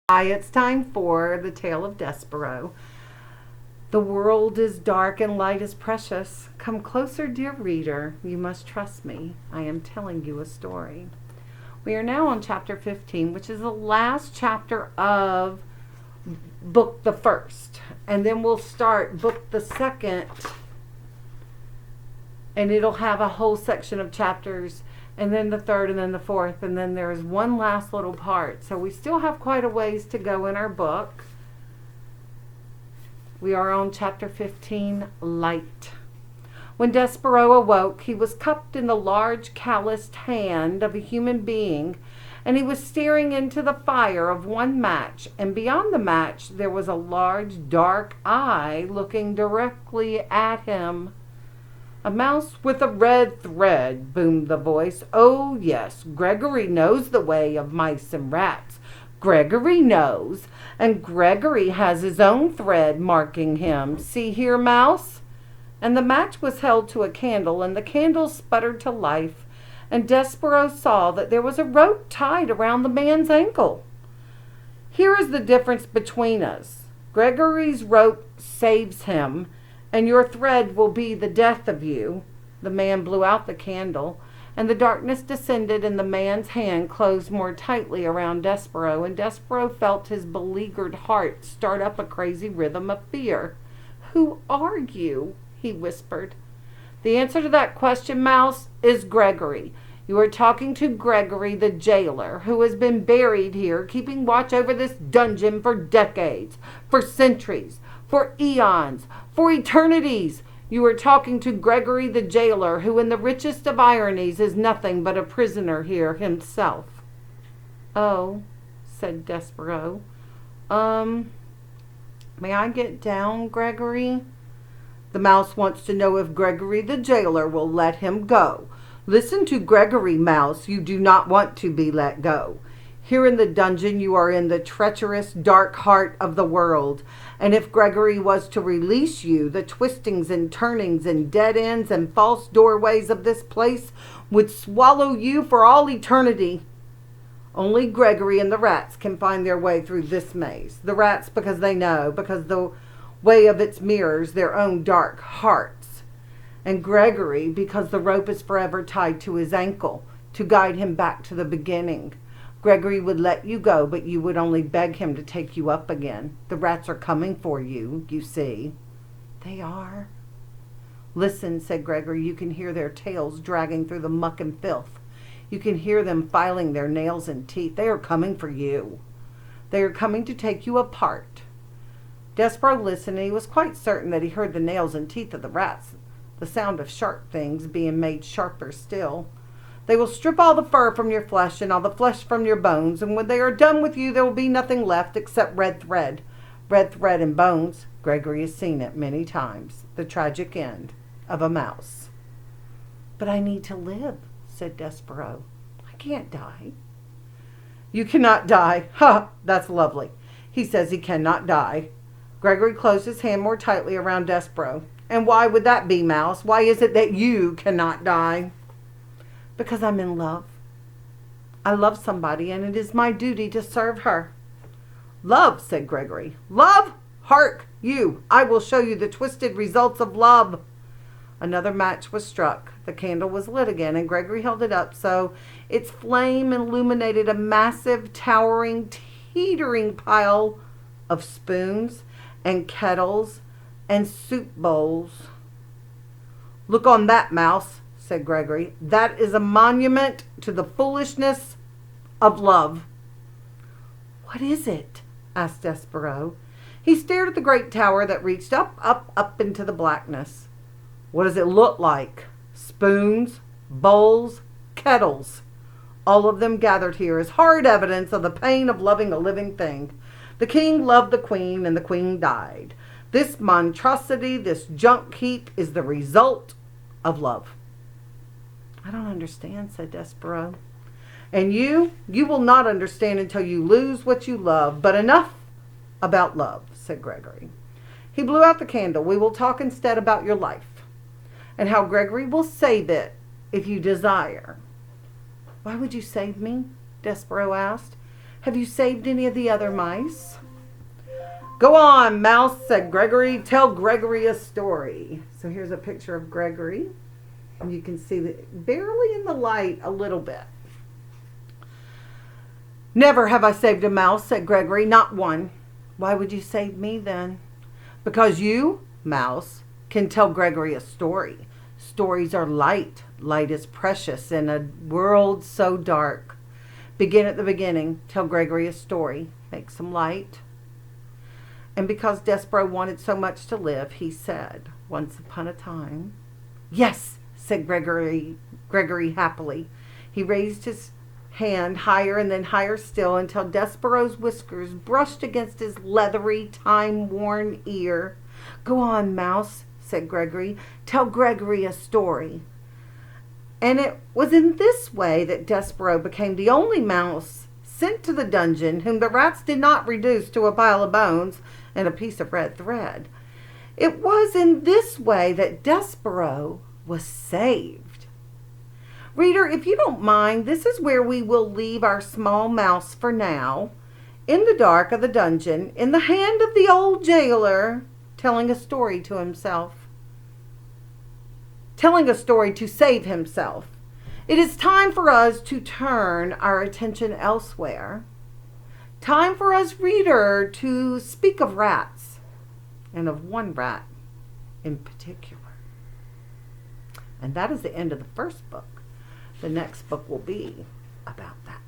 Hi, it's time for the tale of Despereaux. The world is dark and light is precious. Come closer, dear reader. You must trust me. I am telling you a story. We are now on chapter 15, which is the last chapter of book the first. And then we'll start book the second. And it'll have a whole section of chapters, and then the third, and then the fourth, and then there's one last little part. So we still have quite a ways to go in our book. We are on chapter 15, Light. When Despereaux awoke, he was cupped in the large calloused hand of a human being, and he was staring into the fire of one match, and beyond the match there was a large dark eye looking directly at him. "A mouse with a red thread," boomed the voice. "Oh, yes, Gregory knows the way of mice and rats. Gregory knows, and Gregory has his own thread marking him. See here, mouse?" And the match was held to a candle, and the candle sputtered to life, and Despereaux saw that there was a rope tied around the man's ankle. "Here is the difference between us. Gregory's rope saves him, and your thread will be the death of you." The man blew out the candle, and the darkness descended, and the man's hand closed more tightly around Despereaux, and Despereaux felt his beleaguered heart start up a crazy rhythm of fear. "Who are you?" he whispered. "The answer to that question, mouse, is Gregory. You are talking to Gregory the jailer, who has been buried here, keeping watch over this dungeon for decades, for centuries, for eons, for eternities. You are talking to Gregory the jailer, who in the richest of ironies is nothing but a prisoner here himself." "Oh," said Despereaux. May I get down, Gregory?" "The mouse wants to know if Gregory the jailer will let him go. Listen to Gregory, mouse. You do not want to be let go. Here in the dungeon you are in the treacherous dark heart of the world, and if Gregory was to release you, the twistings and turnings and dead ends and false doorways of this place would swallow you for all eternity. Only Gregory and the rats can find their way through this maze. The rats because they know, because the way of its mirrors their own dark hearts. And Gregory because the rope is forever tied to his ankle to guide him back to the beginning. Gregory would let you go, but you would only beg him to take you up again. The rats are coming for you, you see." "They are?" "Listen," said Gregory. "You can hear their tails dragging through the muck and filth. You can hear them filing their nails and teeth. They are coming for you. They are coming to take you apart." Despereaux listened, and he was quite certain that he heard the nails and teeth of the rats, the sound of sharp things being made sharper still. "They will strip all the fur from your flesh and all the flesh from your bones, and when they are done with you there will be nothing left except red thread. Red thread and bones. Gregory has seen it many times. The tragic end of a mouse." "But I need to live," said Despereaux. "I can't die." "You cannot die. Ha! That's lovely. He says he cannot die." Gregory closed his hand more tightly around Despereaux. "And why would that be, mouse? Why is it that you cannot die?" "Because I'm in love. I love somebody, and it is my duty to serve her." "Love," said Gregory. "Love? Hark, you! I will show you the twisted results of love." Another match was struck. The candle was lit again, and Gregory held it up so its flame illuminated a massive, towering, teetering pile of spoons and kettles and soup bowls. "Look on that, mouse," said Gregory. "That is a monument to the foolishness of love." "What is it?" asked Despereaux. He stared at the great tower that reached up into the blackness. "What does it look like? Spoons, bowls, kettles. All of them gathered here as hard evidence of the pain of loving a living thing. The king loved the queen, and the queen died. This monstrosity, this junk heap, is the result of love." "I don't understand," said Despereaux. "And you will not understand until you lose what you love. But enough about love," said Gregory. He blew out the candle. "We will talk instead about your life, and how Gregory will save it if you desire." "Why would you save me?" Despereaux asked. Have you saved any of the other mice? Go on, Mouse, said Gregory. Tell Gregory a story. So here's a picture of Gregory. And you can see that barely in the light a little bit. Never have I saved a mouse, said Gregory. Not one. Why would you save me then? Because you, Mouse, can tell Gregory a story. Stories are light. Light is precious in a world so dark. Begin at the beginning. Tell Gregory a story. Make some light. And because Despereaux wanted so much to live, he said, once upon a time. Yes, said Gregory happily. He raised his hand higher and then higher still until Despereaux's whiskers brushed against his leathery, time-worn ear. Go on, Mouse, said Gregory. Tell Gregory a story. And it was in this way that Despereaux became the only mouse sent to the dungeon whom the rats did not reduce to a pile of bones and a piece of red thread. It was in this way that Despereaux was saved. Reader, if you don't mind, this is where we will leave our small mouse for now, in the dark of the dungeon, in the hand of the old jailer, telling a story to himself. Telling a story to save himself. It is time for us to turn our attention elsewhere. Time for us, reader, to speak of rats, and of one rat in particular. And that is the end of the first book. The next book will be about that.